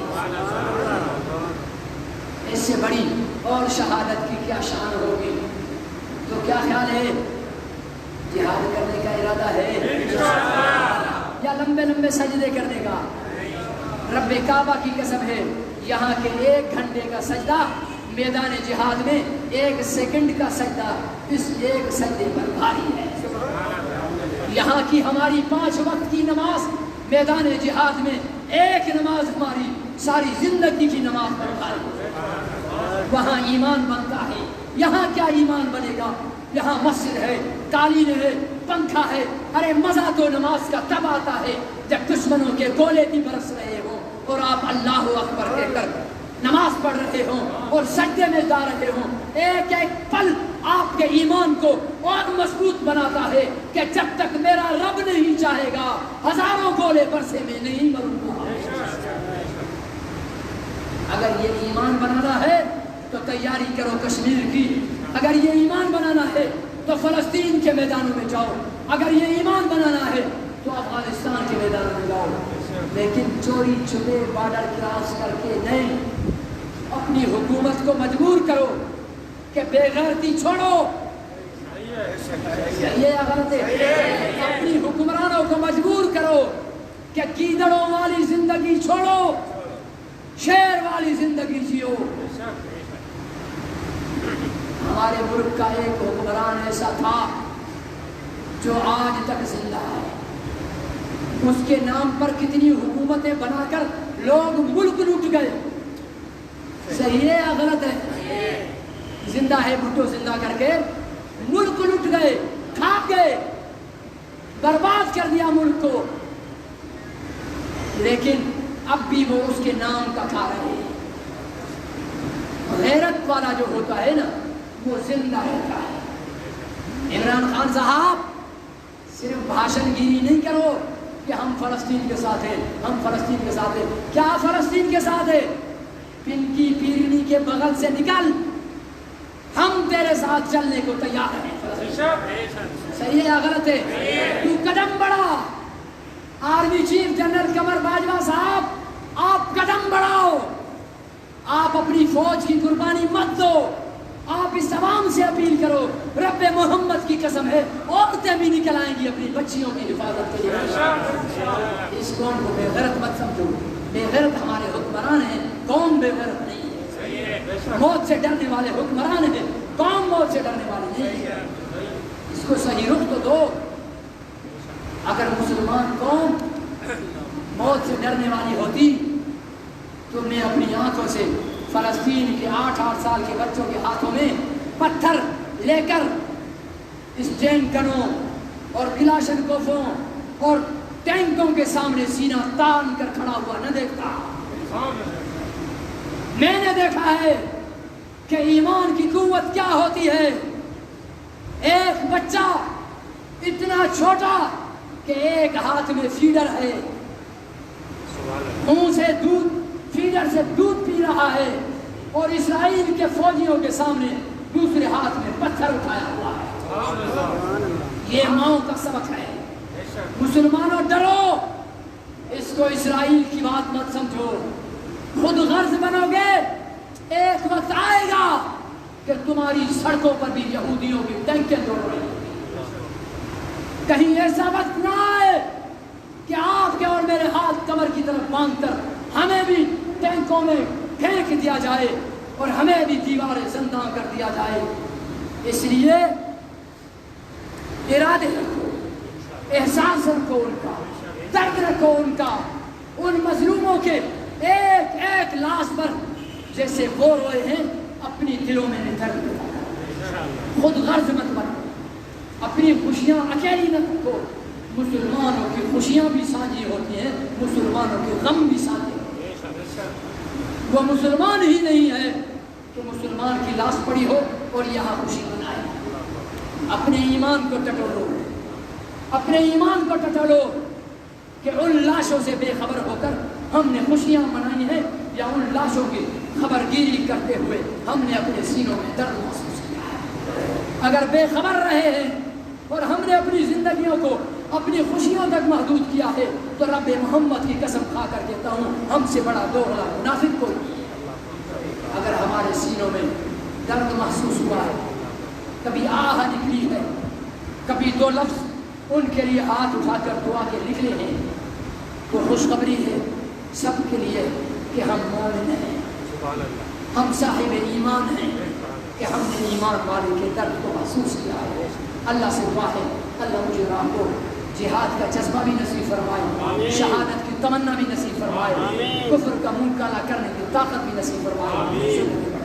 اس سے بڑی اور شہادت کی کیا شان ہوگی؟ تو کیا خیال ہے، جہاد کرنے کا ارادہ ہے یا لمبے سجدے کرنے کا؟ رب کعبہ کی قسم ہے یہاں کے 1 گھنٹے کا سجدہ میدان جہاد میں 1 سیکنڈ کا سجدہ اس 1 سجدے پر بھاری ہے۔ یہاں کی ہماری 5 وقت کی نماز میدان جہاد میں 1 نماز ہماری ساری زندگی کی نماز پر بھاری ہے۔ وہاں ایمان بنتا ہے، یہاں کیا ایمان بنے گا؟ یہاں مسجد ہے، قالین ہے، پنکھا ہے، ارے مزہ تو نماز کا تب آتا ہے جب دشمنوں کے گولے بھی برس رہے ہوں اور آپ اللہ اکبر کہہ کر نماز پڑھ رہے ہوں اور سجدے میں جا رہے ہوں۔ ایک پل آپ کے ایمان کو اور مضبوط بناتا ہے کہ جب تک میرا رب نہیں چاہے گا ہزاروں گولے برسے میں نہیں مروں گا۔ اگر یہ ایمان بنانا ہے تو تیاری کرو کشمیر کی، اگر یہ ایمان بنانا ہے تو فلسطین کے میدانوں میں جاؤ، اگر یہ ایمان بنانا ہے تو افغانستان کے میدانوں میں جاؤ، لیکن چوری چھپے بارڈر کراس کر کے نہیں۔ اپنی حکومت کو مجبور کرو کہ بے غیرتی چھوڑو، یہ غلط ہے۔ اپنی حکمرانوں کو مجبور کرو کہ گیدڑوں والی زندگی چھوڑو، شیر والی زندگی جیو۔ ہمارے ملک کا ایک حکمران ایسا تھا جو آج تک زندہ ہے، اس کے نام پر کتنی حکومتیں بنا کر لوگ ملک لوٹ گئے۔ صحیح ہے یا غلط ہے؟ زندہ ہے، بھٹو زندہ کر کے ملک لوٹ گئے، کھا گئے، برباد کر دیا ملک کو، لیکن اب بھی وہ اس کے نام کا کھا رہے ہیں۔ غیرت والا جو ہوتا ہے نا وہ زندہ رہتا ہے۔ عمران خان صاحب صرف بھاشن گیری نہیں کرو کہ ہم فلسطین کے ساتھ ہیں، ہم فلسطین کے ساتھ ہیں۔ کیا فلسطین کے ساتھ ہے؟ پن کی پیرنی کے بغل سے نکل، ہم تیرے ساتھ چلنے کو تیار ہیں۔ صحیح ہے یا غلط ہے؟ تو قدم بڑھا، army chief general Qamar Bajwa صاحب آپ قدم بڑھاؤ، آپ اپنی فوج کی قربانی مت دو، آپ اس عوام سے اپیل کرو، رب محمد کی قسم ہے عورتیں بھی نکل آئیں گی اپنی بچیوں کی حفاظت کے لیے۔ اس قوم کو بے غیرت مت سمجھو، بے غیرت ہمارے حکمران ہیں، قوم بے غیرت نہیں ہے۔ موت سے ڈرنے والے حکمران ہیں، قوم موت سے ڈرنے والی نہیں ہے۔ اس کو صحیح رخ تو دو۔ اگر مسلمان قوم موت سے ڈرنے والی ہوتی تو میں اپنی آنکھوں سے فلسطین کے 8 سال کے بچوں کے ہاتھوں میں پتھر لے کر اس ٹینک گنوں اور کلاشنکوفوں اور ٹینکوں کے سامنے سینہ تان کر کھڑا ہوا نہ دیکھتا۔ میں نے دیکھا ہے کہ ایمان کی قوت کیا ہوتی ہے۔ ایک بچہ اتنا چھوٹا کہ ایک ہاتھ میں فیڈر ہے، منہ سے دودھ، فیڈر سے دودھ پی رہا ہے، اور اسرائیل کے فوجیوں کے سامنے دوسرے ہاتھ میں پتھر اٹھایا ہوا ہے۔ یہ ماؤں کا سبق ہے۔ مسلمانوں ڈرو، اس کو اسرائیل کی بات مت سمجھو، خود غرض بنو گے، ایک وقت آئے گا کہ تمہاری سڑکوں پر بھی یہودیوں کی ٹینکیں دوڑ رہی ہیں۔ کہیں ایسا وقت نہ آئے کہ آپ کے اور میرے ہاتھ کمر کی طرف باندھ کر ہمیں بھی ٹینکوں میں پھینک دیا جائے اور ہمیں بھی دیواریں زندہ کر دیا جائے۔ اس لیے ارادے رکھو، احساس رکھو، ان کا درد رکھو، ان کا، ان مظلوموں کے ایک ایک لاش پر جیسے وہ روئے ہیں، اپنی دلوں میں درد رکھو۔ خود غرض مت بنو، اپنی خوشیاں اکیلی نہ رکھو۔ مسلمانوں کی خوشیاں بھی سانجھی ہوتی ہیں، مسلمانوں کے غم بھی سانجھے ہوتے ہیں۔ وہ مسلمان ہی نہیں ہے کہ مسلمان کی لاش پڑی ہو اور یہاں خوشی منائے۔ اپنے ایمان کو ٹٹولو، اپنے ایمان کو ٹٹولو کہ ان لاشوں سے بے خبر ہو کر ہم نے خوشیاں منائی ہیں، یا ان لاشوں کی خبر گیری کرتے ہوئے ہم نے اپنے سینوں میں درد محسوس کیا ہے۔ اگر بے خبر رہے ہیں اور ہم نے اپنی زندگیوں کو اپنی خوشیوں تک محدود کیا ہے، تو رب محمد کی قسم کھا کر کہتا ہوں ہم سے بڑا دوغلا منافق کوئی نہیں ہے۔ اگر ہمارے سینوں میں درد محسوس ہوا ہے، کبھی آہ نکلی ہے، کبھی دو لفظ ان کے لیے ہاتھ اٹھا کر دعا کے نکلے ہیں، وہ خوشخبری ہے سب کے لیے کہ ہم مومن ہیں، ہم صاحب ایمان ہیں، کہ ہم نے ایمان والے کے درد کو محسوس کیا ہے۔ اللہ سے دعا ہے اللہ مجھے راہ کو جہاد کا جذبہ بھی نصیب فرمائے، شہادت کی تمنا بھی نصیب فرمائے، کفر کا منہ کالا کرنے کی طاقت بھی نصیب فرمائے۔